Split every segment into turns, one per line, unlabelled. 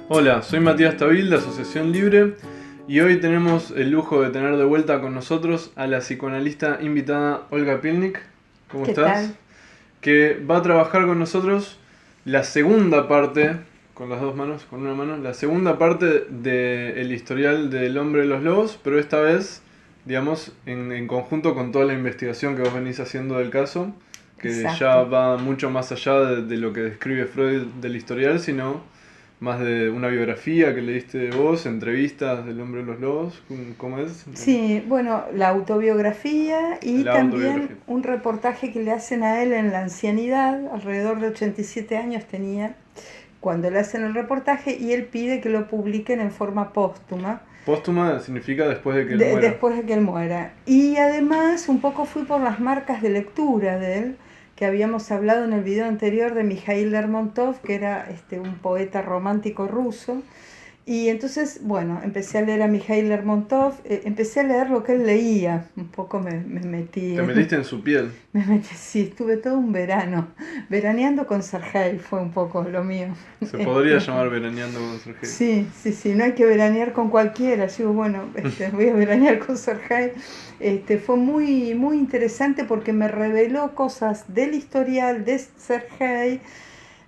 Hola, soy Matías Tabil de Asociación Libre y hoy tenemos el lujo de tener de vuelta con nosotros a la psicoanalista invitada Olga Pilnik. ¿Cómo
¿Qué
estás?
tal?
Que va a trabajar con nosotros la segunda parte, con las dos manos, con una mano, la segunda parte del historial del hombre de los lobos, pero esta vez, digamos, en conjunto con toda la investigación que vos venís haciendo del caso, que ya
Exacto.
va mucho más allá de lo que describe Freud del historial, sino más de una biografía que leíste de vos, entrevistas del hombre de los lobos. ¿Cómo es?
Sí, bueno, la autobiografía y
La
también
autobiografía.
un reportaje que le hacen a él en la ancianidad, alrededor de 87 años tenía cuando le hacen el reportaje y él pide que lo publiquen en forma póstuma
Póstuma significa después de que él muera.
después de que él muera. Y además un poco fui por las marcas de lectura de él, que habíamos hablado en el video anterior de Mikhail Lermontov, que era un poeta romántico ruso. Y entonces, bueno, empecé a leer a Mikhail Lermontov, empecé a leer lo que él leía, un poco me metí
Te metiste en su piel.
me metí, sí, estuve todo un verano, veraneando con Sergei fue un poco lo mío.
Se podría
Este,
llamar veraneando con Sergei.
sí, sí, sí, no hay que veranear con cualquiera, yo digo, bueno, voy a veranear con Sergei. Fue muy, muy interesante porque me reveló cosas del historial de Sergei,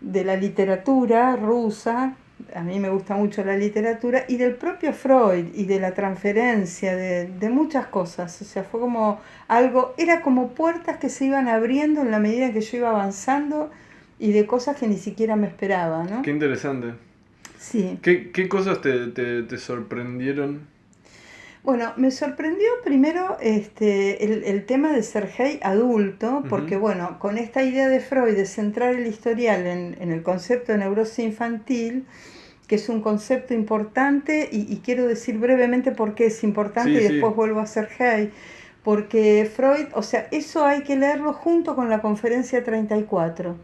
de la literatura rusa, a mí me gusta mucho la literatura, y del propio Freud y de la transferencia de muchas cosas. O sea, fue como algo, era como puertas que se iban abriendo en la medida que yo iba avanzando y de cosas que ni siquiera me esperaba,
Qué
¿no?
interesante.
Sí.
¿Qué cosas te sorprendieron?
Bueno, me sorprendió primero el tema de Sergei adulto, porque
Ujú.
bueno, con esta idea de Freud de centrar el historial en el concepto de neurosis infantil, que es un concepto importante y quiero decir brevemente por qué es importante
Sí,
y después
sí.
vuelvo a Sergei, porque Freud, o sea, eso hay que leerlo junto con la conferencia 34,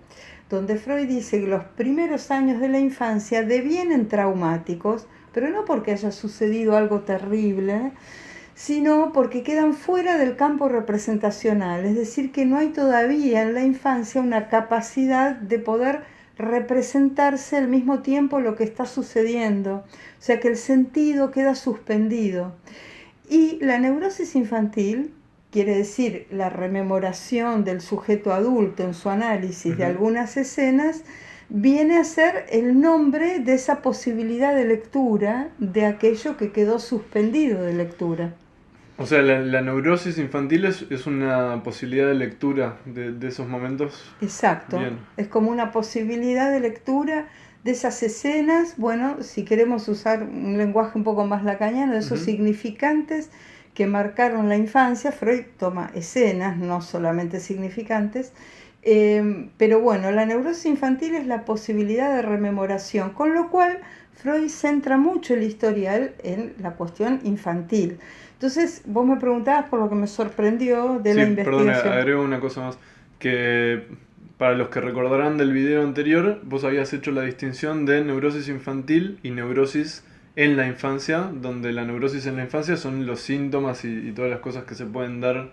donde Freud dice que los primeros años de la infancia devienen traumáticos, pero no porque haya sucedido algo terrible, sino porque quedan fuera del campo representacional, es decir, que no hay todavía en la infancia una capacidad de poder representarse al mismo tiempo lo que está sucediendo, o sea que el sentido queda suspendido. Y la neurosis infantil, quiere decir la rememoración del sujeto adulto en su análisis de
Ujú.
algunas escenas, viene a ser el nombre de esa posibilidad de lectura de aquello que quedó suspendido de lectura.
O sea, la neurosis infantil es una posibilidad de lectura de esos momentos.
Exacto,
Bien.
es como una posibilidad de lectura de esas escenas, bueno, si queremos usar un lenguaje un poco más lacaniano, de esos
Ujú.
significantes que marcaron la infancia. Freud toma escenas, no solamente significantes, pero bueno, la neurosis infantil es la posibilidad de rememoración, con lo cual Freud centra mucho el historial en la cuestión infantil. Entonces, vos me preguntabas por lo que me sorprendió de la
Sí, perdón,
investigación.
agrego una cosa más. Que para los que recordarán del video anterior, vos habías hecho la distinción de neurosis infantil y neurosis en la infancia, donde la neurosis en la infancia son los síntomas y todas las cosas que se pueden dar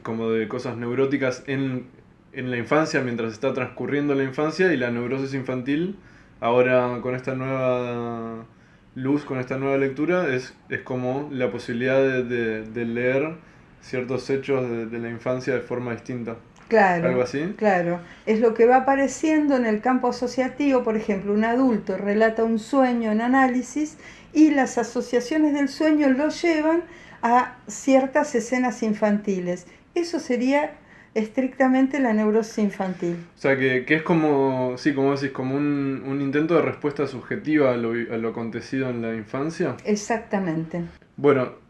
como de cosas neuróticas en la infancia mientras está transcurriendo la infancia, y la neurosis infantil, ahora con esta nueva luz, con esta nueva lectura, es como la posibilidad de leer ciertos hechos de la infancia de forma distinta. ¿Algo
Claro,
así?
claro. Es lo que va apareciendo en el campo asociativo. Por ejemplo, un adulto relata un sueño en análisis y las asociaciones del sueño lo llevan a ciertas escenas infantiles. Eso sería estrictamente la neurosis infantil.
O sea, que es como, sí, como decís, como un intento de respuesta subjetiva a lo acontecido en la infancia.
Exactamente.
Bueno,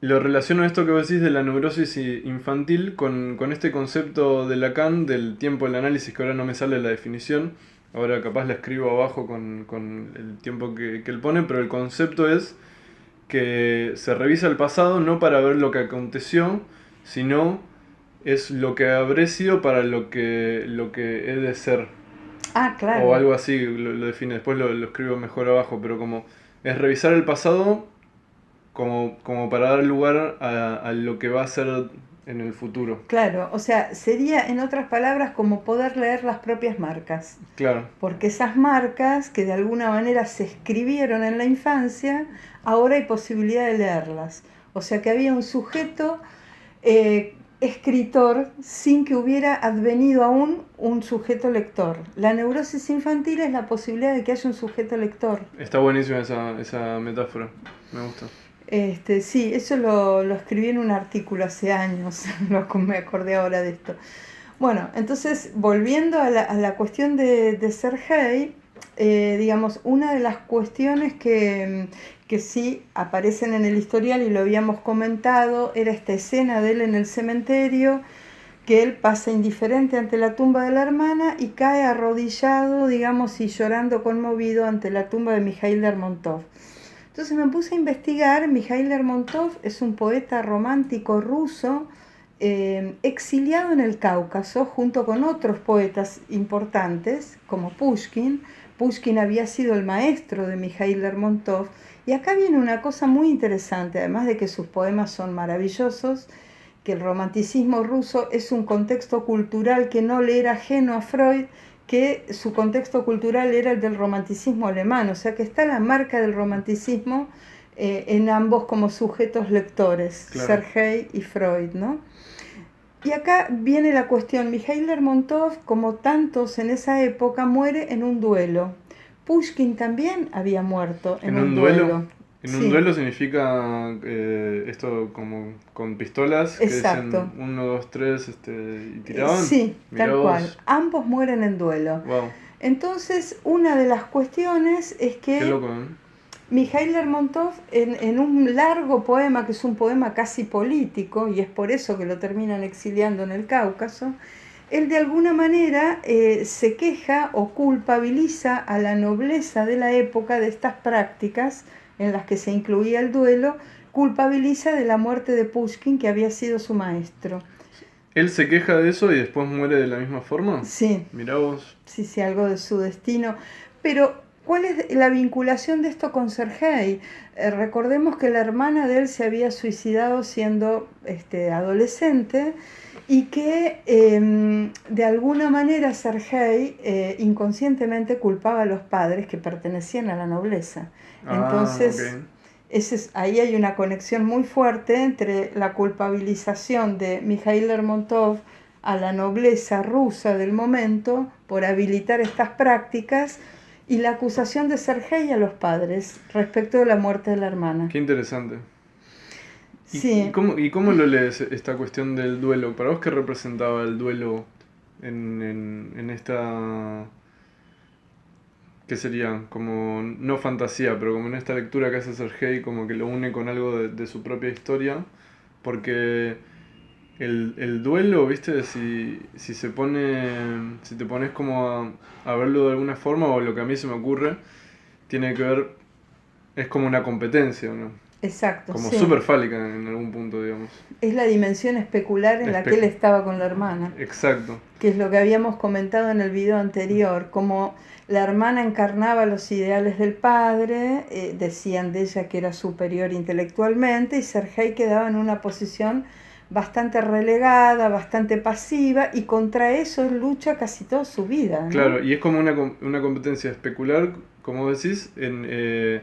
lo relaciono esto que vos decís de la neurosis infantil con este concepto de Lacan del tiempo del análisis, que ahora no me sale la definición, ahora capaz la escribo abajo con el tiempo que él pone, pero el concepto es que se revisa el pasado no para ver lo que aconteció, sino es lo que habré sido para lo que he de ser,
Ah,
o
claro.
algo así lo define, después lo escribo mejor abajo, pero como es revisar el pasado como para dar lugar a lo que va a ser en el futuro.
Claro, o sea, sería en otras palabras como poder leer las propias marcas,
Claro,
porque esas marcas que de alguna manera se escribieron en la infancia, ahora hay posibilidad de leerlas. O sea que había un sujeto escritor sin que hubiera advenido aún un sujeto lector. La neurosis infantil es la posibilidad de que haya un sujeto lector.
está buenísima esa metáfora, me gusta.
Sí, eso lo escribí en un artículo hace años, me acordé ahora de esto. Bueno, entonces, volviendo a la cuestión de Sergei, digamos, una de las cuestiones que sí aparecen en el historial y lo habíamos comentado, era esta escena de él en el cementerio, que él pasa indiferente ante la tumba de la hermana y cae arrodillado, digamos, y llorando conmovido ante la tumba de Mikhail Lermontov. Entonces me puse a investigar. Mikhail Lermontov es un poeta romántico ruso exiliado en el Cáucaso junto con otros poetas importantes como Pushkin. Pushkin había sido el maestro de Mikhail Lermontov. Y acá viene una cosa muy interesante, además de que sus poemas son maravillosos, que el romanticismo ruso es un contexto cultural que no le era ajeno a Freud, que su contexto cultural era el del romanticismo alemán, o sea que está la marca del romanticismo en ambos como sujetos lectores, claro. Sergei y Freud, ¿no? Y acá viene la cuestión. Mikhail Lermontov, como tantos en esa época, muere en un duelo. Pushkin también había muerto en un duelo.
En un duelo significa esto como con pistolas.
Exacto.
Que decían 1, 2, 3 y tiraban.
Sí, tal cual. Ambos mueren en duelo.
Wow.
Entonces, una de las cuestiones es que
qué loco, ¿eh?
Mikhail Lermontov, en un largo poema, que es un poema casi político, y es por eso que lo terminan exiliando en el Cáucaso, él de alguna manera se queja o culpabiliza a la nobleza de la época de estas prácticas en las que se incluía el duelo, culpabiliza de la muerte de Pushkin, que había sido su maestro.
¿Él se queja de eso y después muere de la misma forma?
Sí.
Mirá vos.
Sí, algo de su destino. Pero, ¿cuál es la vinculación de esto con Sergei? Recordemos que la hermana de él se había suicidado siendo adolescente y que de alguna manera Sergei inconscientemente culpaba a los padres que pertenecían a la nobleza. Entonces, okay. Ahí hay una conexión muy fuerte entre la culpabilización de Mikhail Lermontov a la nobleza rusa del momento por habilitar estas prácticas y la acusación de Sergei a los padres respecto de la muerte de la hermana.
Qué interesante.
Sí.
¿Y cómo lo lees esta cuestión del duelo? ¿Para vos qué representaba el duelo en esta... ¿Qué sería? Como, no fantasía, pero como en esta lectura que hace Sergei, como que lo une con algo de su propia historia? Porque el duelo, ¿viste? Si te pones como a verlo de alguna forma, o lo que a mí se me ocurre, tiene que ver, es como una competencia, ¿no?
Exacto.
Como súper fálica en algún punto, digamos.
Es la dimensión especular en la que él estaba con la hermana.
Exacto.
Que es lo que habíamos comentado en el video anterior, como la hermana encarnaba los ideales del padre, decían de ella que era superior intelectualmente, y Sergei quedaba en una posición bastante relegada, bastante pasiva, y contra eso lucha casi toda su vida, ¿no?
Claro, y es como una competencia especular, como decís, de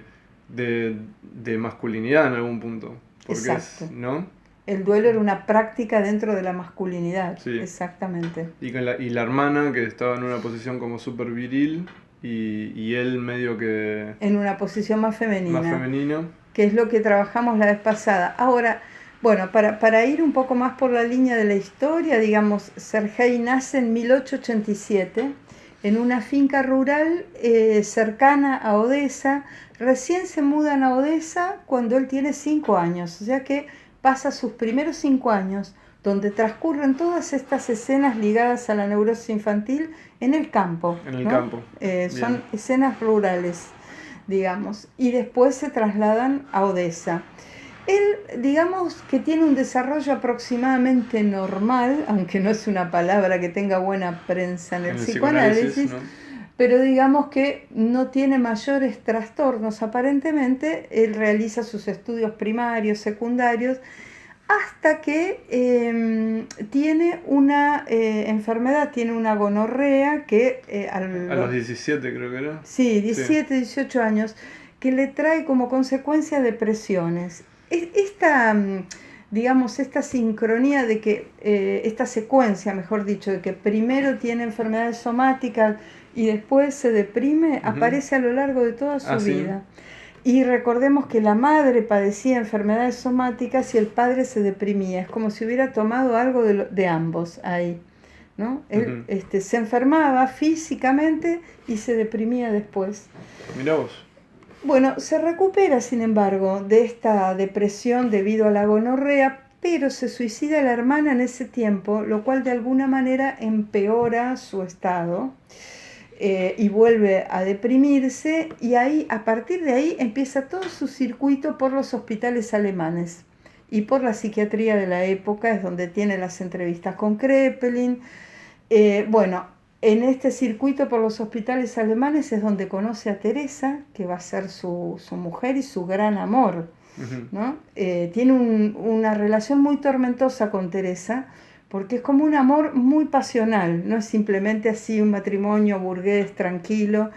masculinidad en algún punto. Porque
exacto.
¿no?
El duelo era una práctica dentro de la masculinidad, sí. Exactamente.
Y la hermana, que estaba en una posición como súper viril, y él medio que...
en una posición más femenina.
Más femenina.
Que es lo que trabajamos la vez pasada. Ahora, bueno, para ir un poco más por la línea de la historia, digamos, Sergei nace en 1887 en una finca rural cercana a Odessa. Recién se mudan a Odessa cuando él tiene 5 años, o sea que pasa sus primeros 5 años, donde transcurren todas estas escenas ligadas a la neurosis infantil en el campo.
En el campo.
Son escenas rurales, digamos, y después se trasladan a Odessa. Él, digamos que tiene un desarrollo aproximadamente normal, aunque no es una palabra que tenga buena prensa en el psicoanálisis, ¿no? Pero digamos que no tiene mayores trastornos aparentemente. Él realiza sus estudios primarios, secundarios, hasta que tiene una enfermedad, tiene una gonorrea que
A los 17 creo que era.
sí,
Sí.
17, 18 años, que le trae como consecuencia depresiones. Esta, digamos, esta sincronía de que, esta secuencia, mejor dicho, de que primero tiene enfermedades somáticas y después se deprime, aparece a lo largo de toda su
Sí.
vida. Y recordemos que la madre padecía enfermedades somáticas y el padre se deprimía. Es como si hubiera tomado algo de ambos ahí, ¿no? Él se enfermaba físicamente y se deprimía después.
Mirá vos.
Bueno, se recupera, sin embargo, de esta depresión debido a la gonorrea, pero se suicida la hermana en ese tiempo, lo cual de alguna manera empeora su estado. Y vuelve a deprimirse y ahí, a partir de ahí empieza todo su circuito por los hospitales alemanes y por la psiquiatría de la época, es donde tiene las entrevistas con Kraepelin. Bueno, en este circuito por los hospitales alemanes es donde conoce a Teresa, que va a ser su mujer y su gran amor, ¿no? Tiene una relación muy tormentosa con Teresa, porque es como un amor muy pasional, no es simplemente así un matrimonio burgués tranquilo.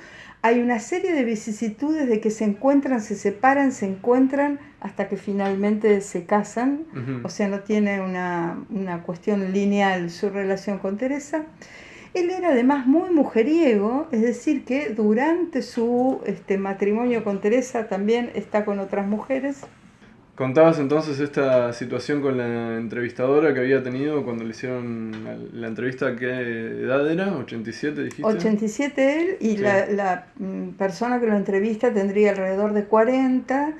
Hay una serie de vicisitudes de que se encuentran, se separan, se encuentran hasta que finalmente se casan. O sea, no tiene una cuestión lineal su relación con Teresa. Él era además muy mujeriego, es decir, que durante su matrimonio con Teresa también está con otras mujeres.
Contabas entonces esta situación con la entrevistadora que había tenido cuando le hicieron la entrevista. ¿Qué edad era? ¿87 dijiste?
87 él, y
Sí.
la persona que lo entrevista tendría alrededor de 40,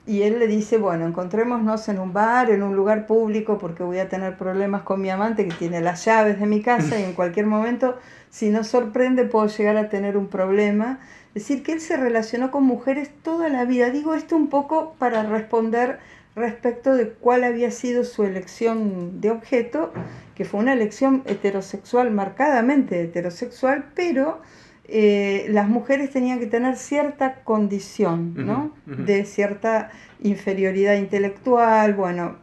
y él le dice, bueno, encontrémonos en un bar, en un lugar público, porque voy a tener problemas con mi amante que tiene las llaves de mi casa y en cualquier momento, si no sorprende, puedo llegar a tener un problema. Es decir, que él se relacionó con mujeres toda la vida. Digo esto un poco para responder respecto de cuál había sido su elección de objeto, que fue una elección heterosexual, marcadamente heterosexual, pero las mujeres tenían que tener cierta condición, ¿no? De cierta inferioridad intelectual. Bueno,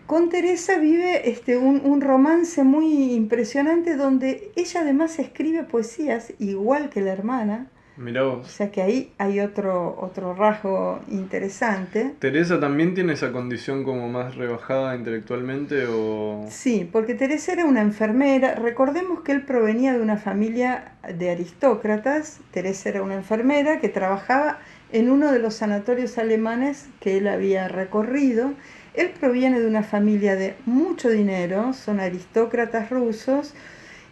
con Teresa vive un romance muy impresionante donde ella además escribe poesías igual que la hermana.
Mirá
O
vos.
sea que ahí hay otro rasgo interesante.
¿Teresa también tiene esa condición como más rebajada intelectualmente o...?
Sí, porque Teresa era una enfermera. Recordemos que él provenía de una familia de aristócratas. Teresa era una enfermera que trabajaba en uno de los sanatorios alemanes que él había recorrido. Él proviene de una familia de mucho dinero, son aristócratas rusos,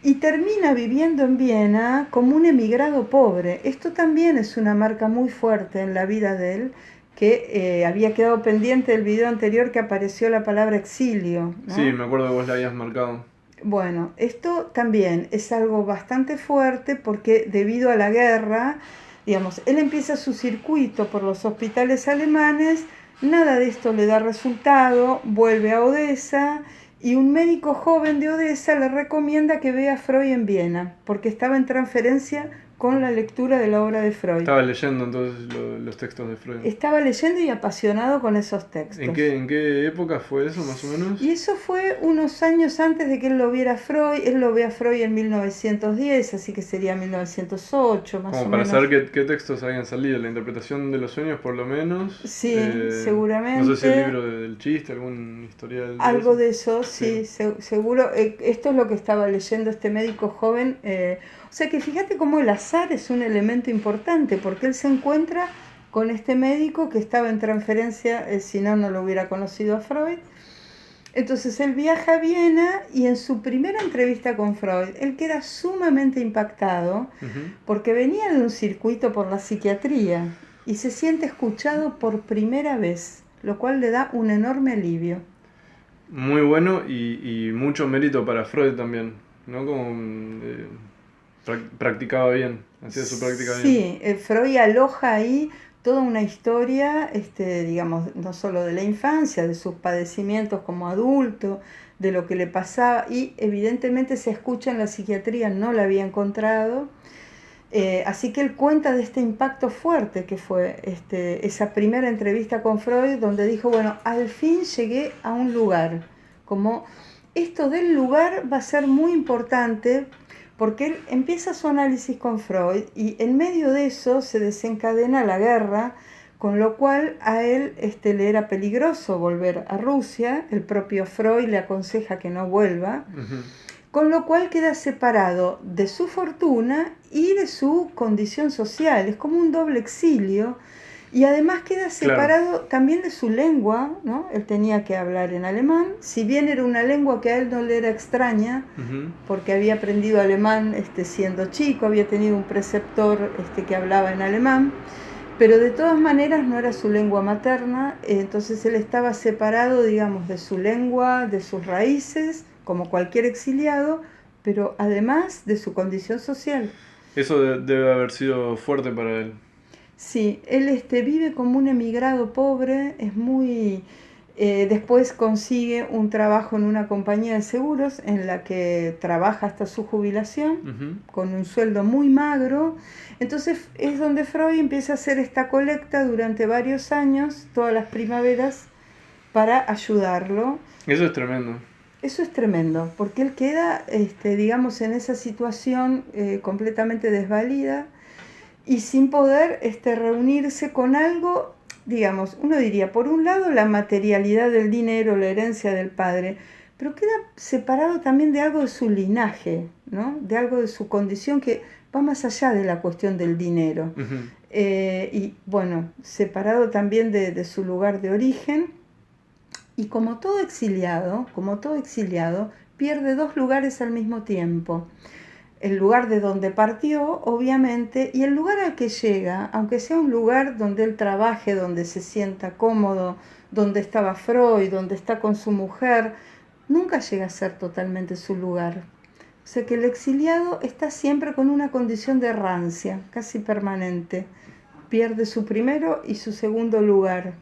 y termina viviendo en Viena como un emigrado pobre. Esto también es una marca muy fuerte en la vida de él, que había quedado pendiente del video anterior que apareció la palabra exilio, ¿no?
Sí, me acuerdo que vos la habías marcado.
Bueno, esto también es algo bastante fuerte porque debido a la guerra, digamos, él empieza su circuito por los hospitales alemanes, nada de esto le da resultado, vuelve a Odessa y un médico joven de Odessa le recomienda que vea a Freud en Viena, porque estaba en transferencia con la lectura de la obra de Freud.
Estaba leyendo entonces los textos de Freud.
Estaba leyendo y apasionado con esos textos.
¿En qué época fue eso, más o menos?
Y eso fue unos años antes de que él lo viera Freud. Él lo ve a Freud en 1910, así que sería 1908, más o menos.
Como para saber qué textos habían salido. La interpretación de los sueños, por lo menos.
Sí, seguramente.
No sé si el libro del chiste, algún historial.
Algo de eso, sí, seguro. Esto es lo que estaba leyendo este médico joven. O sea que fíjate cómo el azar es un elemento importante, porque él se encuentra con este médico que estaba en transferencia, si no, no lo hubiera conocido a Freud. Entonces él viaja a Viena y en su primera entrevista con Freud, él queda sumamente impactado porque venía de un circuito por la psiquiatría y se siente escuchado por primera vez, lo cual le da un enorme alivio.
Muy bueno y mucho mérito para Freud también, ¿no? Como practicaba bien, hacía su práctica bien.
Sí, Freud aloja ahí toda una historia, digamos, no solo de la infancia, de sus padecimientos como adulto, de lo que le pasaba, y evidentemente se escucha en la psiquiatría, no la había encontrado. Así que él cuenta de este impacto fuerte que fue esa primera entrevista con Freud, donde dijo, bueno, al fin llegué a un lugar, como esto del lugar va a ser muy importante, porque él empieza su análisis con Freud y en medio de eso se desencadena la guerra, con lo cual a él le era peligroso volver a Rusia, el propio Freud le aconseja que no vuelva, con lo cual queda separado de su fortuna y de su condición social, es como un doble exilio, y además queda separado también de su lengua, ¿no? Él tenía que hablar en alemán, si bien era una lengua que a él no le era extraña, porque había aprendido alemán siendo chico, había tenido un preceptor que hablaba en alemán, pero de todas maneras no era su lengua materna, entonces él estaba separado, digamos, de su lengua, de sus raíces, como cualquier exiliado, pero además de su condición social.
Eso debe haber sido fuerte para él.
Sí, él vive como un emigrado pobre, es muy... después consigue un trabajo en una compañía de seguros en la que trabaja hasta su jubilación, con un sueldo muy magro. Entonces es donde Freud empieza a hacer esta colecta durante varios años, todas las primaveras, para ayudarlo.
Eso es tremendo.
Eso es tremendo, porque él queda, digamos, en esa situación completamente desvalida y sin poder reunirse con algo, digamos, uno diría, por un lado la materialidad del dinero, la herencia del padre, pero queda separado también de algo de su linaje, ¿no? De algo de su condición que va más allá de la cuestión del dinero. Y bueno, separado también de su lugar de origen. Y como todo exiliado, pierde dos lugares al mismo tiempo. El lugar de donde partió, obviamente, y el lugar al que llega, aunque sea un lugar donde él trabaje, donde se sienta cómodo, donde estaba Freud, donde está con su mujer, nunca llega a ser totalmente su lugar. O sea que el exiliado está siempre con una condición de errancia, casi permanente. Pierde su primero y su segundo lugar.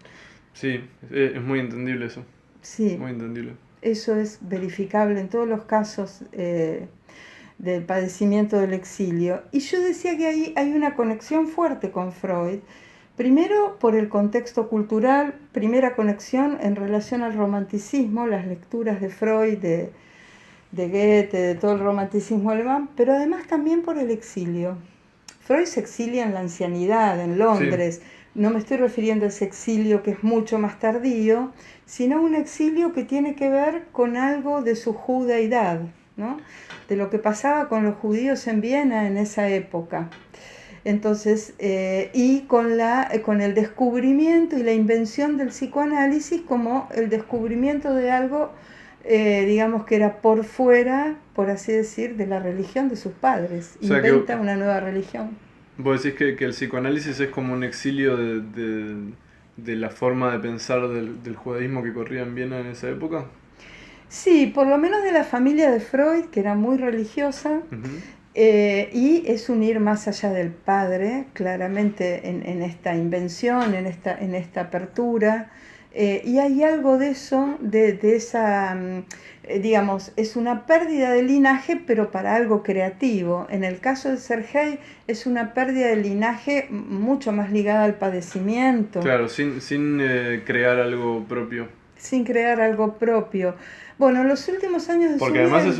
Sí, es muy entendible eso.
Sí,
muy entendible.
Eso es verificable en todos los casos del padecimiento del exilio. Y yo decía que ahí hay una conexión fuerte con Freud. Primero, por el contexto cultural, primera conexión en relación al romanticismo, las lecturas de Freud, de Goethe, de todo el romanticismo alemán, pero además también por el exilio. Freud se exilia en la ancianidad, en Londres. Sí. No me estoy refiriendo a ese exilio que es mucho más tardío, sino un exilio que tiene que ver con algo de su judaidad, ¿no? De lo que pasaba con los judíos en Viena en esa época. Entonces, y con el descubrimiento y la invención del psicoanálisis como el descubrimiento de algo, digamos que era por fuera, por así decir, de la religión de sus padres. O sea, inventa una nueva religión.
¿Vos decís que el psicoanálisis es como un exilio de la forma de pensar del judaísmo que corría en Viena en esa época?
Sí, por lo menos de la familia de Freud, que era muy religiosa, y es un ir más allá del padre, claramente en esta invención, en esta apertura, y hay algo de eso, de esa, digamos, es una pérdida de linaje, pero para algo creativo. En el caso de Sergei es una pérdida de linaje mucho más ligada al padecimiento.
Claro, sin crear algo propio.
Sin crear algo propio. Bueno, en los últimos años de
Porque
su vida...
además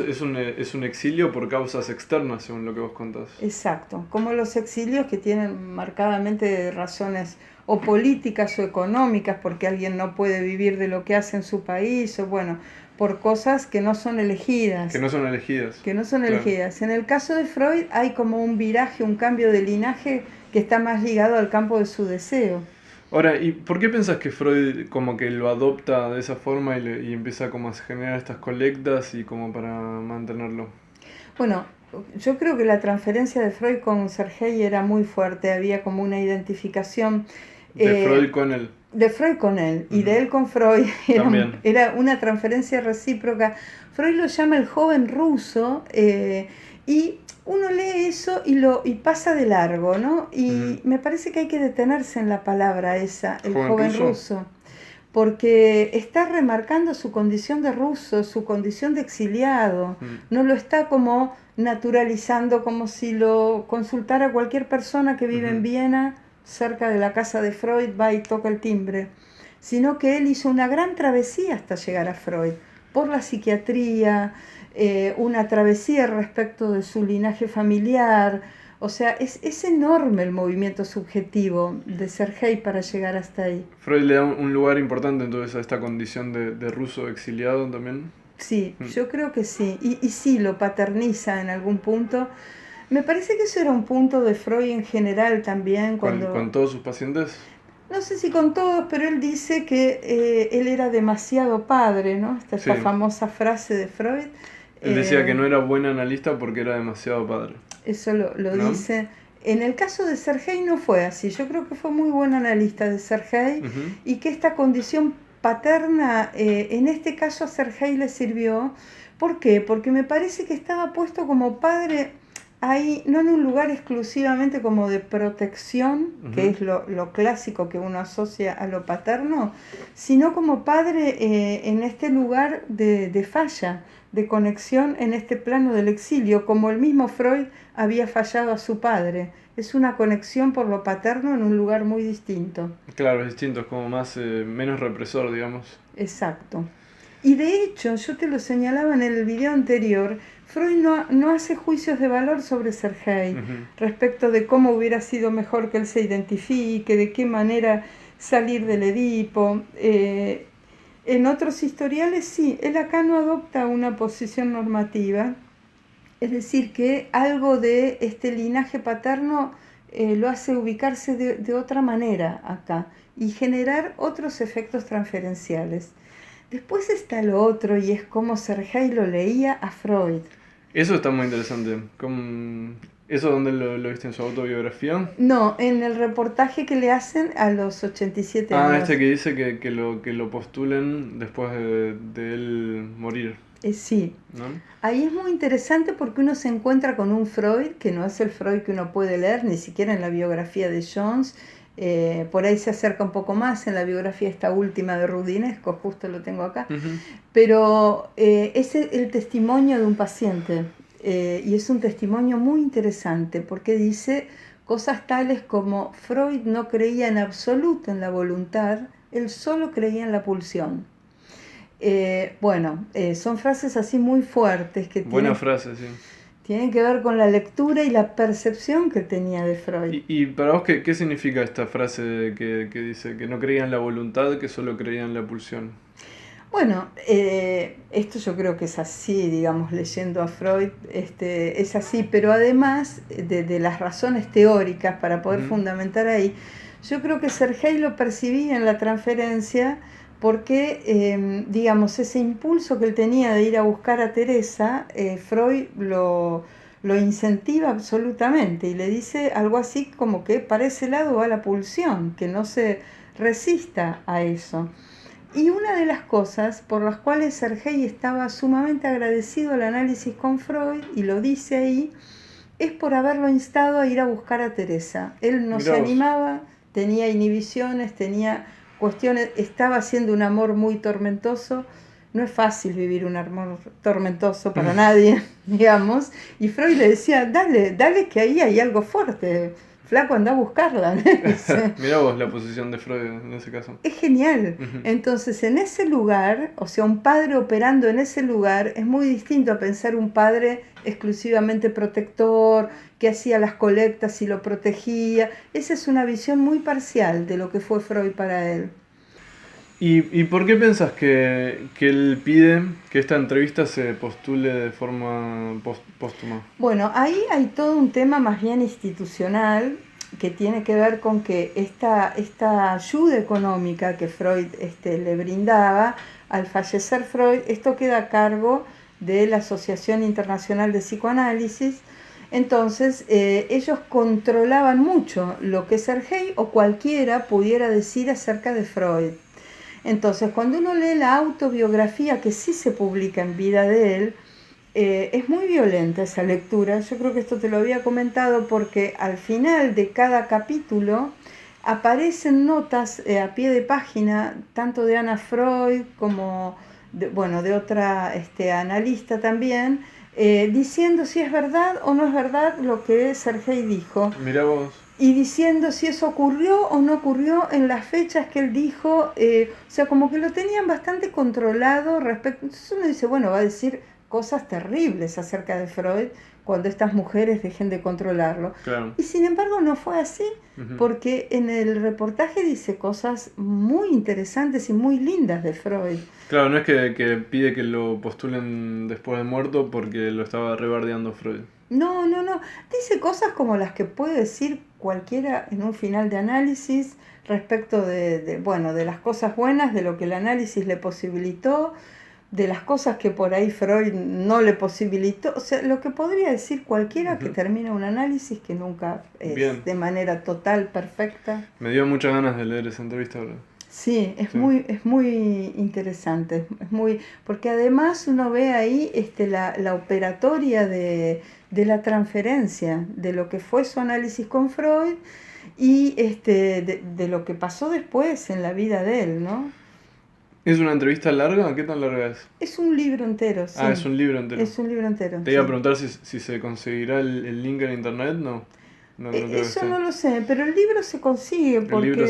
es un exilio por causas externas, según lo que vos contás.
Exacto, como los exilios que tienen marcadamente razones o políticas o económicas, porque alguien no puede vivir de lo que hace en su país, o bueno, por cosas que no son elegidas.
Que no son elegidas.
Que no son elegidas. En el caso de Freud hay como un viraje, un cambio de linaje que está más ligado al campo de su deseo.
Ahora, ¿y por qué pensás que Freud como que lo adopta de esa forma y empieza como a generar estas colectas y como para mantenerlo?
Bueno, yo creo que la transferencia de Freud con Sergei era muy fuerte, había como una identificación...
De Freud con él.
De Freud con él y de él con Freud. Era una transferencia recíproca. Freud lo llama el joven ruso y uno lee eso y pasa de largo, ¿no? Y me parece que hay que detenerse en la palabra esa, el joven ruso. porque está remarcando su condición de ruso, su condición de exiliado, no lo está como naturalizando como si lo consultara cualquier persona que vive en Viena, cerca de la casa de Freud, va y toca el timbre, sino que él hizo una gran travesía hasta llegar a Freud, por la psiquiatría, una travesía respecto de su linaje familiar. O sea, es enorme el movimiento subjetivo de Sergei para llegar hasta ahí.
Freud le da un lugar importante entonces a esta condición de ruso exiliado también.
Sí, yo creo que sí. Y sí, lo paterniza en algún punto. Me parece que eso era un punto de Freud en general también.
¿Con todos sus pacientes?
No sé si con todos, pero él dice que él era demasiado padre, ¿no? Esta famosa frase de Freud.
Él decía que no era buen analista porque era demasiado padre.
Eso lo ¿no? Dice. En el caso de Sergei no fue así. Yo creo que fue muy buen analista de Sergei y que esta condición paterna, en este caso a Sergei le sirvió. ¿Por qué? Porque me parece que estaba puesto como padre ahí, no en un lugar exclusivamente como de protección, que es lo clásico que uno asocia a lo paterno, sino como padre en este lugar de falla, de conexión en este plano del exilio, como el mismo Freud había fallado a su padre. Es una conexión por lo paterno en un lugar muy distinto.
Claro, es distinto, es como más, menos represor, digamos.
Exacto. Y de hecho, yo te lo señalaba en el video anterior, Freud no hace juicios de valor sobre Sergei respecto de cómo hubiera sido mejor que él se identifique, de qué manera salir del Edipo. En otros historiales sí, él acá no adopta una posición normativa, es decir, que algo de este linaje paterno lo hace ubicarse de otra manera acá y generar otros efectos transferenciales. Después está lo otro y es cómo Sergei lo leía a Freud.
Eso está muy interesante. ¿Eso dónde lo viste, en su autobiografía?
No, en el reportaje que le hacen a los 87 años.
Este que dice que lo postulen después de él morir.
Sí.
¿No?
Ahí es muy interesante porque uno se encuentra con un Freud que no es el Freud que uno puede leer, ni siquiera en la biografía de Jones. Por ahí se acerca un poco más en la biografía esta última de Rudinesco, justo lo tengo acá. Pero es el testimonio de un paciente y es un testimonio muy interesante porque dice cosas tales como Freud no creía en absoluto en la voluntad, él solo creía en la pulsión. Son frases así muy fuertes que
Buena frase, sí.
Tienen que ver con la lectura y la percepción que tenía de Freud.
¿Y para vos qué significa esta frase que dice que no creía en la voluntad, que solo creía en la pulsión?
Bueno, esto yo creo que es así, digamos, leyendo a Freud, es así, pero además de las razones teóricas para poder fundamentar ahí, yo creo que Sergei lo percibía en la transferencia porque, digamos, ese impulso que él tenía de ir a buscar a Teresa, Freud lo incentiva absolutamente y le dice algo así como que para ese lado va la pulsión, que no se resista a eso. Y una de las cosas por las cuales Sergei estaba sumamente agradecido al análisis con Freud, y lo dice ahí, es por haberlo instado a ir a buscar a Teresa. Él no se animaba, tenía inhibiciones, tenía cuestiones, estaba haciendo un amor muy tormentoso. No es fácil vivir un amor tormentoso para nadie, digamos. Y Freud le decía, dale que ahí hay algo fuerte. Flaco, anda a buscarla.
Mirá vos la posición de Freud en ese caso.
Es genial. Entonces, en ese lugar, o sea, un padre operando en ese lugar, es muy distinto a pensar un padre exclusivamente protector, que hacía las colectas y lo protegía. Esa es una visión muy parcial de lo que fue Freud para él.
¿Y por qué piensas que él pide que esta entrevista se postule de forma póstuma?
Bueno, ahí hay todo un tema más bien institucional que tiene que ver con que esta ayuda económica que Freud le brindaba, al fallecer Freud, esto queda a cargo de la Asociación Internacional de Psicoanálisis. Entonces, ellos controlaban mucho lo que Sergei o cualquiera pudiera decir acerca de Freud. Entonces, cuando uno lee la autobiografía que sí se publica en vida de él, es muy violenta esa lectura. Yo creo que esto te lo había comentado porque al final de cada capítulo aparecen notas a pie de página, tanto de Anna Freud como de otra analista también, diciendo si es verdad o no es verdad lo que Sergei dijo.
Mirá vos.
Y diciendo si eso ocurrió o no ocurrió en las fechas que él dijo, o sea, como que lo tenían bastante controlado respecto. Entonces uno dice, bueno, va a decir cosas terribles acerca de Freud cuando estas mujeres dejen de controlarlo.
Claro.
Y sin embargo no fue así, porque en el reportaje dice cosas muy interesantes y muy lindas de Freud.
Claro, no es que pide que lo postulen después de muerto porque lo estaba rebardeando Freud.
No. Dice cosas como las que puede decir cualquiera en un final de análisis respecto de las cosas buenas, de lo que el análisis le posibilitó, de las cosas que por ahí Freud no le posibilitó. O sea, lo que podría decir cualquiera que termina un análisis, que nunca es
Bien.
de manera total, perfecta.
Me dio muchas ganas de leer esa entrevista ahora.
Sí, es muy interesante, porque además uno ve ahí la operatoria de la transferencia, de lo que fue su análisis con Freud y de lo que pasó después en la vida de él, ¿no?
¿Es una entrevista larga? ¿Qué tan larga es?
Es un libro entero, sí.
Ah, es un libro entero.
Es un libro entero.
Te iba a
sí.
preguntar si se conseguirá el link en internet, no. No creo que
Eso
esté.
no lo sé, pero el libro se consigue porque
libro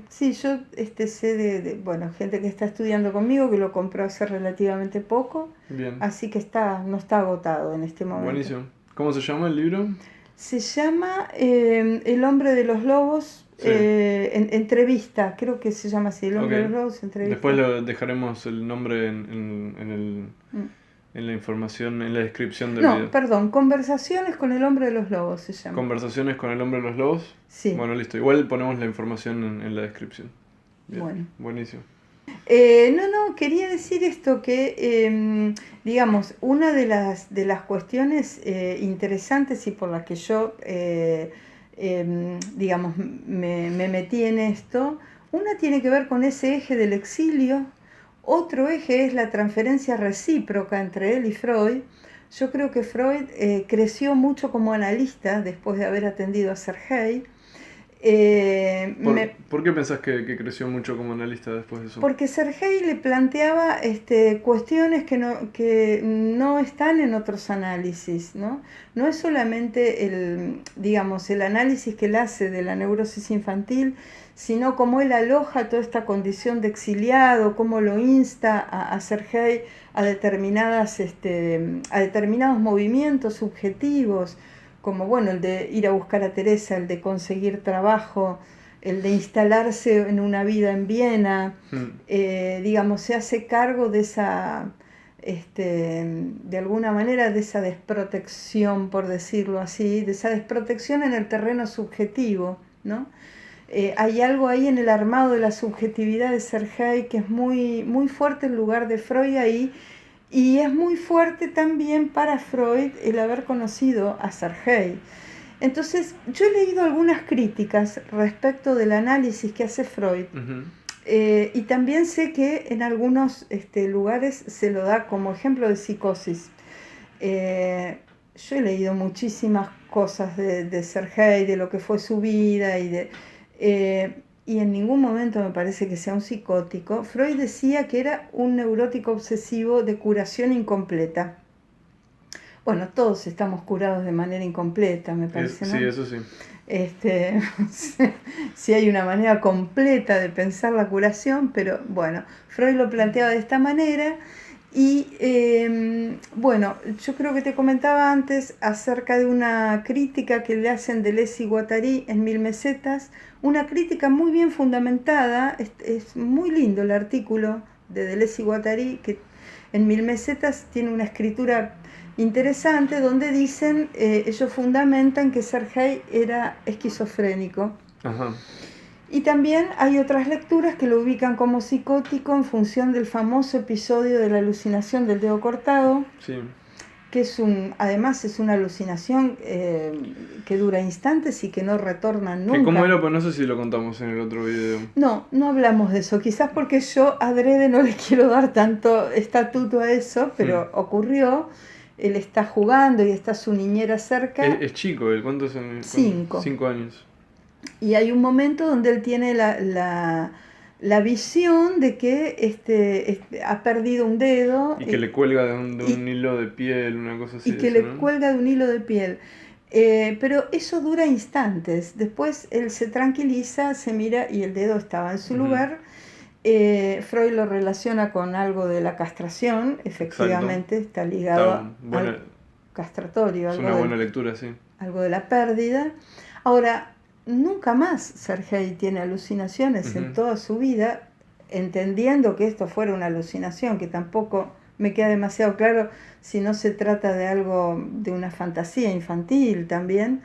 sí.
yo sé de gente que está estudiando conmigo que lo compró hace relativamente poco,
Bien.
así que no está agotado en este momento.
Buenísimo. ¿Cómo se llama el libro?
Se llama El hombre de los lobos,
Sí.
entrevista, creo que se llama así, El hombre de los lobos, entrevista.
Después dejaremos el nombre en la información, en la descripción del video.
No, perdón, Conversaciones con el hombre de los lobos se llama.
¿Conversaciones con el hombre de los lobos?
Sí.
Bueno, listo. Igual ponemos la información en la descripción. Bien.
Bueno.
Buenísimo.
Quería decir esto que, digamos, una de las cuestiones interesantes y por las que yo, digamos, me metí en esto, una tiene que ver con ese eje del exilio, otro eje es la transferencia recíproca entre él y Freud. Yo creo que Freud creció mucho como analista después de haber atendido a Sergei.
¿Por qué pensás que creció mucho como analista después de eso?
Porque Sergei le planteaba cuestiones que no están en otros análisis, ¿no? No es solamente el análisis que él hace de la neurosis infantil, sino cómo él aloja toda esta condición de exiliado, cómo lo insta a Sergei a determinados movimientos subjetivos, como el de ir a buscar a Teresa, el de conseguir trabajo, el de instalarse en una vida en Viena, se hace cargo de esa, de alguna manera, de esa desprotección, por decirlo así, de esa desprotección en el terreno subjetivo, ¿no? Hay algo ahí en el armado de la subjetividad de Sergei que es muy, muy fuerte el lugar de Freud ahí, y es muy fuerte también para Freud el haber conocido a Sergei. Entonces, yo he leído algunas críticas respecto del análisis que hace Freud, y también sé que en algunos lugares se lo da como ejemplo de psicosis. Yo he leído muchísimas cosas de Sergei, de lo que fue su vida, y en ningún momento me parece que sea un psicótico. Freud decía que era un neurótico obsesivo de curación incompleta. Bueno, todos estamos curados de manera incompleta, me parece, ¿no?
Sí, eso sí.
Sí hay una manera completa de pensar la curación, pero bueno, Freud lo planteaba de esta manera. Y yo creo que te comentaba antes acerca de una crítica que le hacen Deleuze y Guattari en 1000 mesetas, una crítica muy bien fundamentada. Es muy lindo el artículo de Deleuze y Guattari, que en 1000 mesetas tiene una escritura interesante donde dicen, ellos fundamentan que Sergei era esquizofrénico.
Ajá.
Y también hay otras lecturas que lo ubican como psicótico en función del famoso episodio de la alucinación del dedo cortado,
sí,
que además es una alucinación que dura instantes y que no retorna nunca.
¿Cómo era? Pues no sé si lo contamos en el otro video.
No hablamos de eso, quizás porque yo adrede no le quiero dar tanto estatuto a eso, pero ocurrió. Él está jugando y está su niñera cerca.
Es chico, ¿cuántos años?
5.
5 años.
Y hay un momento donde él tiene la visión de que ha perdido un dedo
Y que le cuelga de un
y,
hilo de piel, una cosa así,
y que
eso,
le
¿no?
cuelga de un hilo de piel. Pero eso dura instantes. Después él se tranquiliza, se mira y el dedo estaba en su
Ujú.
lugar. Freud lo relaciona con algo de la castración,
Exacto.
efectivamente está ligado
Está
al
buena,
castratorio,
es una buena lectura, sí.
algo de la pérdida. Ahora, nunca más Sergei tiene alucinaciones en
Ujú.
toda su vida, entendiendo que esto fuera una alucinación, que tampoco me queda demasiado claro si no se trata de algo, de una fantasía infantil también,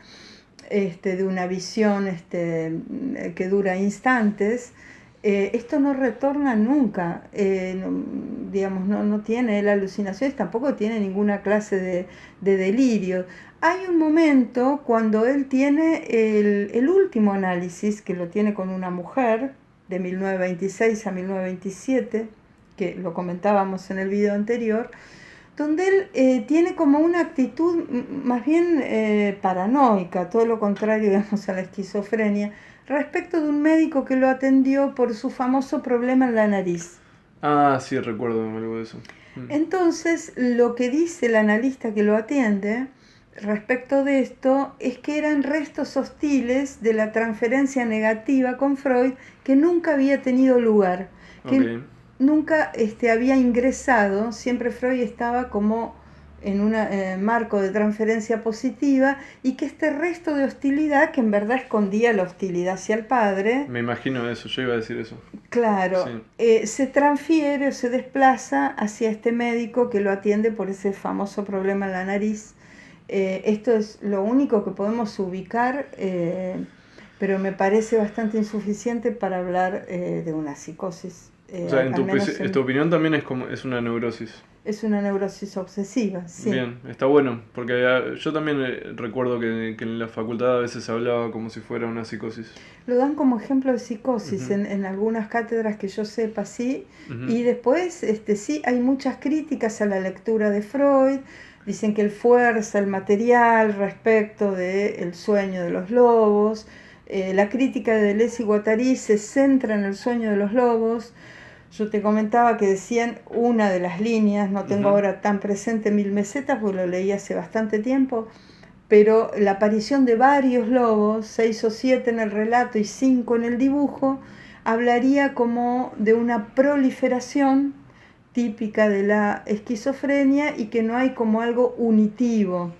de una visión que dura instantes. Esto no retorna nunca, digamos, no tiene él alucinaciones, tampoco tiene ninguna clase de delirio. Hay un momento cuando él tiene el último análisis, que lo tiene con una mujer, de 1926 a 1927, que lo comentábamos en el video anterior, donde él tiene como una actitud más bien paranoica, todo lo contrario, digamos, a la esquizofrenia, respecto de un médico que lo atendió por su famoso problema en la nariz.
Ah, sí, recuerdo algo de eso. Mm.
Entonces, lo que dice el analista que lo atiende respecto de esto es que eran restos hostiles de la transferencia negativa con Freud que nunca había tenido lugar,
Ok.
que nunca había ingresado, siempre Freud estaba como en un marco de transferencia positiva y que este resto de hostilidad, que en verdad escondía la hostilidad hacia el padre,
Me imagino eso, yo iba a decir eso.
claro,
Sí.
se transfiere o se desplaza hacia este médico que lo atiende por ese famoso problema en la nariz. Esto es lo único que podemos ubicar, pero me parece bastante insuficiente para hablar de una psicosis.
O sea,
Al menos
en tu opinión también es una neurosis.
es una neurosis obsesiva, sí.
Bien, está bueno, porque yo también recuerdo que en la facultad a veces se hablaba como si fuera una psicosis.
Lo dan como ejemplo de psicosis
Ujú,
en algunas cátedras que yo sepa, sí.
ujú.
Y después, sí, hay muchas críticas a la lectura de Freud. Dicen que él fuerza el material respecto del sueño de los lobos. La crítica de Deleuze y Guattari se centra en el sueño de los lobos. Yo te comentaba que decían una de las líneas, no tengo
Ujú.
ahora tan presente 1000 mesetas porque lo leí hace bastante tiempo, pero la aparición de varios lobos, 6 o 7 en el relato y 5 en el dibujo, hablaría como de una proliferación típica de la esquizofrenia y que no hay como algo unitivo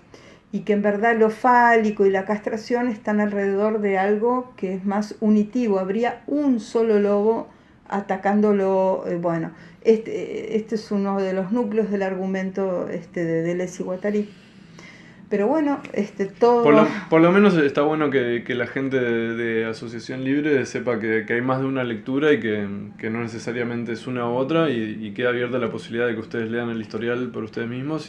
y que en verdad lo fálico y la castración están alrededor de algo que es más unitivo. Habría un solo lobo atacándolo, bueno, este es uno de los núcleos del argumento de Deleuze y Guattari. Pero bueno, todo...
Por lo menos está bueno que la gente de Asociación Libre sepa que hay más de una lectura y que no necesariamente es una u otra y queda abierta la posibilidad de que ustedes lean el historial por ustedes mismos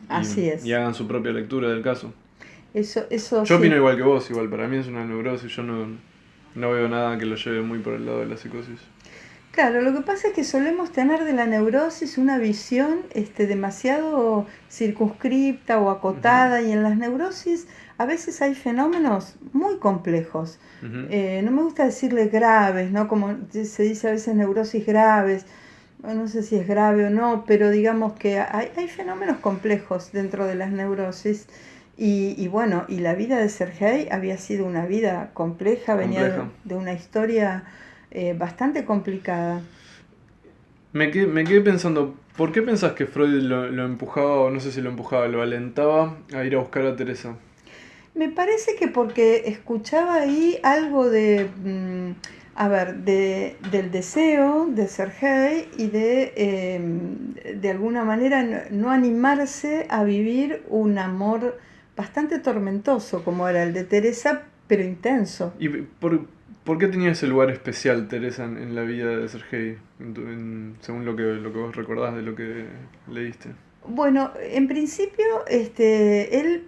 Así
y
es.
hagan su propia lectura del caso.
Eso
Yo opino
sí.
igual que vos, igual, para mí es una neurosis, yo no veo nada que lo lleve muy por el lado de la psicosis.
Claro, lo que pasa es que solemos tener de la neurosis una visión demasiado circunscripta o
Ujú,
acotada y en las neurosis a veces hay fenómenos muy complejos.
ujú.
No me gusta decirle graves, ¿no? Como se dice a veces neurosis graves. Bueno, no sé si es grave o no, pero digamos que hay fenómenos complejos dentro de las neurosis. Y bueno, y la vida de Sergei había sido una vida compleja, venía
Compleja.
de una historia bastante complicada.
Me quedé pensando, ¿por qué pensás que Freud lo empujaba, o no sé si lo empujaba, lo alentaba a ir a buscar a Teresa?
Me parece que porque escuchaba ahí algo a ver, del deseo de Sergei y de alguna manera no animarse a vivir un amor bastante tormentoso como era el de Teresa, pero intenso.
¿Y por qué tenía ese lugar especial Teresa en la vida de Sergei, según lo que vos recordás de lo que leíste?
Bueno, en principio, él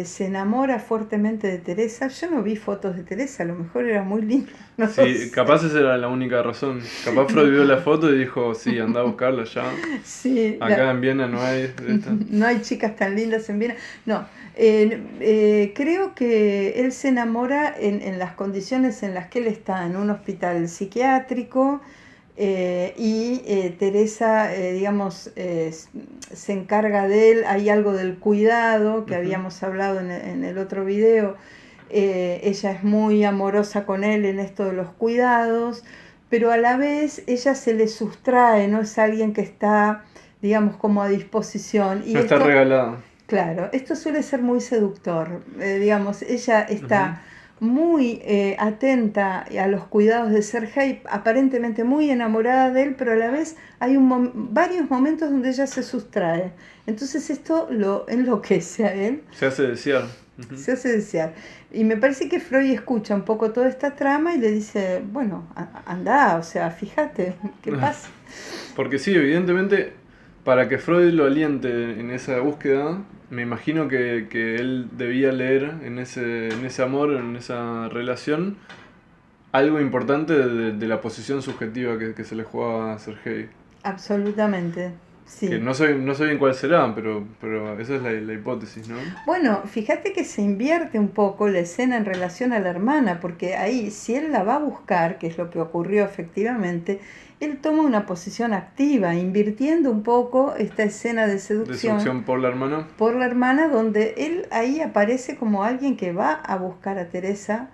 se enamora fuertemente de Teresa. Yo no vi fotos de Teresa, a lo mejor era muy linda. No
Sí,
sé.
capaz esa era la única razón. Capaz Freud vio la foto y dijo, sí, anda a buscarla ya.
Sí,
Acá en Viena no hay de esta.
no hay chicas tan lindas en Viena. No, creo que él se enamora en las condiciones en las que él está, en un hospital psiquiátrico, Teresa, digamos, se encarga de él. Hay algo del cuidado que
Ujú.
habíamos hablado en el otro video. Ella es muy amorosa con él en esto de los cuidados, pero a la vez ella se le sustrae, no es alguien que está, digamos, como a disposición. Y
No está
esto,
regalada.
claro, esto suele ser muy seductor. Digamos, ella
Ujú.
está muy atenta a los cuidados de Sergei, aparentemente muy enamorada de él, pero a la vez hay varios momentos donde ella se sustrae. Entonces esto lo enloquece a él,
Se hace desear. Ujú.
se hace desear. Y me parece que Freud escucha un poco toda esta trama y le dice, bueno, anda, o sea, fíjate, ¿qué pasa?
Porque sí, evidentemente, para que Freud lo aliente en esa búsqueda, me imagino que él debía leer en ese amor, en esa relación, algo importante de la posición subjetiva que se le jugaba a Sergei.
Absolutamente,
Que
sí.
no sé bien cuál será, pero esa es la hipótesis, ¿no?
Bueno, fíjate que se invierte un poco la escena en relación a la hermana, porque ahí, si él la va a buscar, que es lo que ocurrió efectivamente, él toma una posición activa, invirtiendo un poco esta escena de
De
seducción
seducción por la hermana.
por la hermana, donde él ahí aparece como alguien que va a buscar a Teresa.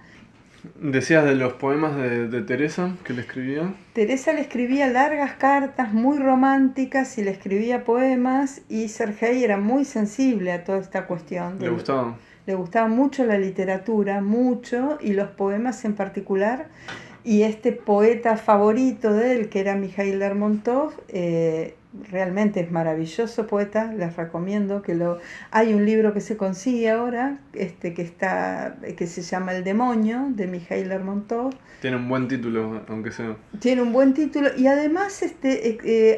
Decías de los poemas de Teresa que le escribía.
Teresa le escribía largas cartas muy románticas y le escribía poemas, y Sergei era muy sensible a toda esta cuestión.
Le gustaba.
Le gustaba mucho la literatura, mucho, y los poemas en particular. Y este poeta favorito de él, que era Mikhail Lermontov, realmente es maravilloso poeta, les recomiendo que lo... Hay un libro que se consigue ahora, que se llama El demonio, de Mikhail Lermontov.
Tiene un buen título, aunque sea.
Tiene un buen título, y además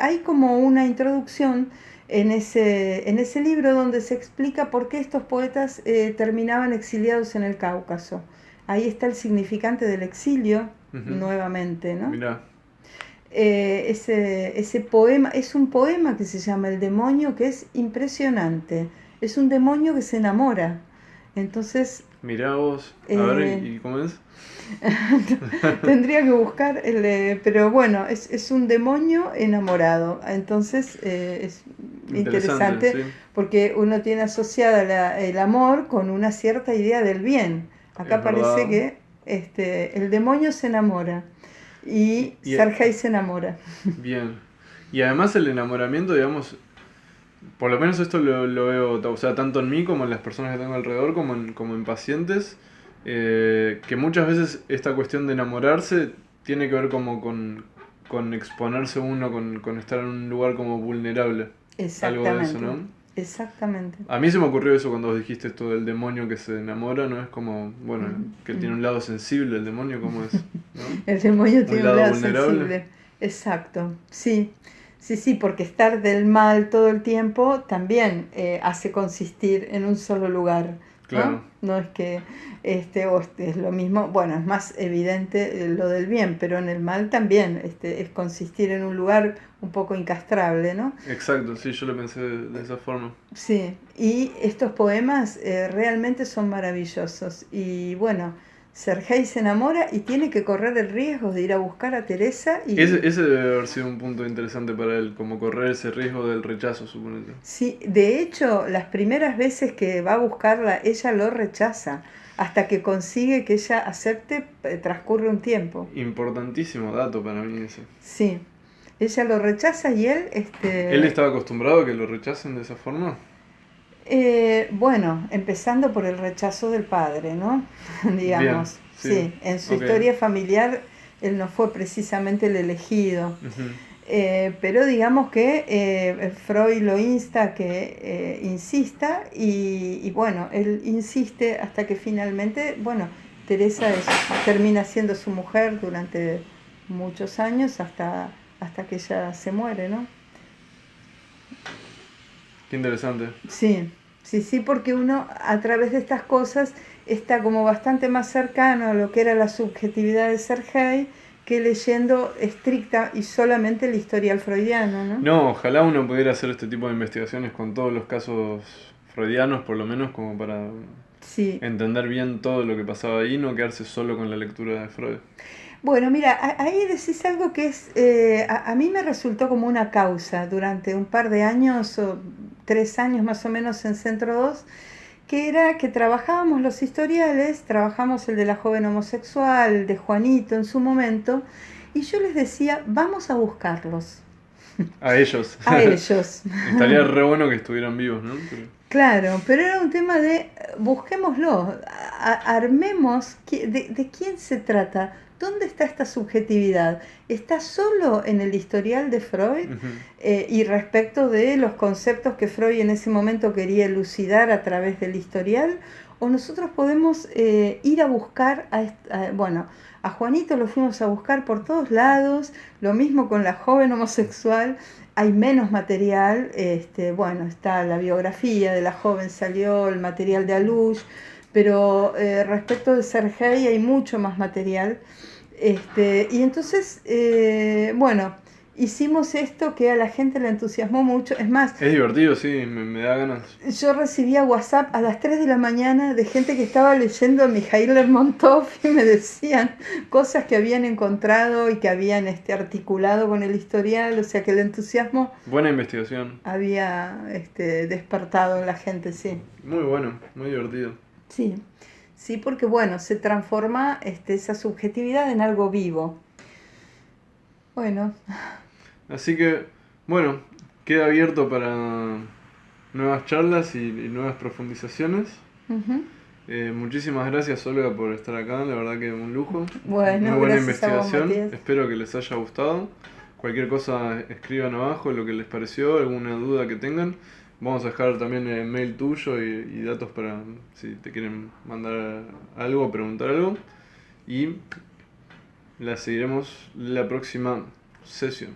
hay como una introducción en ese libro donde se explica por qué estos poetas terminaban exiliados en el Cáucaso. Ahí está el significante del exilio
Ujú.
nuevamente, ¿no?
Mirá,
Ese poema, es un poema que se llama El demonio, que es impresionante. Es un demonio que se enamora. Entonces,
mirá vos. A ver,
eh,
¿y cómo es?
tendría que buscar, pero bueno, es un demonio enamorado. Entonces es
Interesante,
interesante
sí.
porque uno tiene asociada el amor con una cierta idea del bien.
Es
Acá parece
verdad.
que el demonio se enamora y
Y,
Sergei se enamora.
bien. Y además el enamoramiento, digamos, por lo menos esto lo veo, o sea, tanto en mí como en las personas que tengo alrededor, como en pacientes, que muchas veces esta cuestión de enamorarse tiene que ver como con exponerse uno, con estar en un lugar como vulnerable. Algo de eso,
Exactamente,
¿no?
exactamente.
A mí se me ocurrió eso cuando vos dijiste esto del demonio que se enamora, ¿no? Es como, bueno, que tiene un lado sensible el demonio, ¿cómo es? ¿No?
El demonio
Un
tiene un
lado
lado
vulnerable.
sensible. Exacto, sí. Sí, sí, porque estar del mal todo el tiempo también hace consistir en un solo lugar, ¿no?
Claro,
No es que es lo mismo, bueno, es más evidente lo del bien, pero en el mal también es consistir en un lugar un poco incastrable, ¿no?
exacto, sí, yo lo pensé de esa forma.
Sí, y estos poemas realmente son maravillosos. Y bueno, Sergei se enamora y tiene que correr el riesgo de ir a buscar a Teresa. Y
Ese debe haber sido un punto interesante para él, como correr ese riesgo del rechazo, suponete.
sí, de hecho, las primeras veces que va a buscarla, ella lo rechaza. Hasta que consigue que ella acepte, transcurre un tiempo.
Importantísimo dato para mí ese.
Sí, ella lo rechaza y él,
¿Él estaba acostumbrado a que lo rechacen de esa forma?
bueno, empezando por el rechazo del padre, ¿no?
Bien,
Digamos,
sí,
sí, en su
ok.
historia familiar él no fue precisamente el elegido.
Ujú.
Pero digamos que Freud lo insta a que insista, y bueno, él insiste hasta que finalmente, bueno, Teresa termina siendo su mujer durante muchos años hasta que ella se muere, ¿no?
Qué interesante.
Sí. Sí, sí, porque uno a través de estas cosas está como bastante más cercano a lo que era la subjetividad de Sergei que leyendo estricta y solamente el historial freudiano, ¿no?
No, ojalá uno pudiera hacer este tipo de investigaciones con todos los casos freudianos, por lo menos como para
Sí.
entender bien todo lo que pasaba ahí, no quedarse solo con la lectura de Freud.
Bueno, mira, ahí decís algo que es, a mí me resultó como una causa durante un par de años o 3 años más o menos en Centro 2, que era que trabajábamos los historiales, trabajamos el de la joven homosexual, el de Juanito en su momento, y yo les decía, vamos a buscarlos,
A ellos.
a ellos.
Estaría re bueno que estuvieran vivos, ¿no?
Claro, pero era un tema de busquémoslo, armemos de quién se trata, dónde está esta subjetividad. ¿Está solo en el historial de Freud
Ujú.
y respecto de los conceptos que Freud en ese momento quería elucidar a través del historial? ¿O nosotros podemos ir a buscar, bueno, a Juanito lo fuimos a buscar por todos lados, lo mismo con la joven homosexual? Hay menos material, bueno, está la biografía de la joven, salió el material de Alush, pero respecto de Sergei hay mucho más material. Y entonces, bueno, hicimos esto que a la gente le entusiasmó mucho. Es más,
Es divertido, sí, me da ganas.
yo recibía WhatsApp a las 3 de la mañana de gente que estaba leyendo a Mijail Lermontov y me decían cosas que habían encontrado y que habían articulado con el historial, o sea que el entusiasmo
Buena investigación.
había despertado en la gente, sí.
Muy bueno, muy divertido.
Sí, sí, porque bueno, se transforma esa subjetividad en algo vivo. Bueno,
Así que, bueno, queda abierto para nuevas charlas y nuevas profundizaciones.
ujú.
Muchísimas gracias, Olga, por estar acá, la verdad que un lujo. Muy
Bueno,
buena
gracias a vos,
investigación,
Matías.
espero que les haya gustado. Cualquier cosa escriban abajo lo que les pareció, alguna duda que tengan. Vamos a dejar también el mail tuyo y datos para si te quieren mandar algo o preguntar algo. Y la seguiremos la próxima sesión.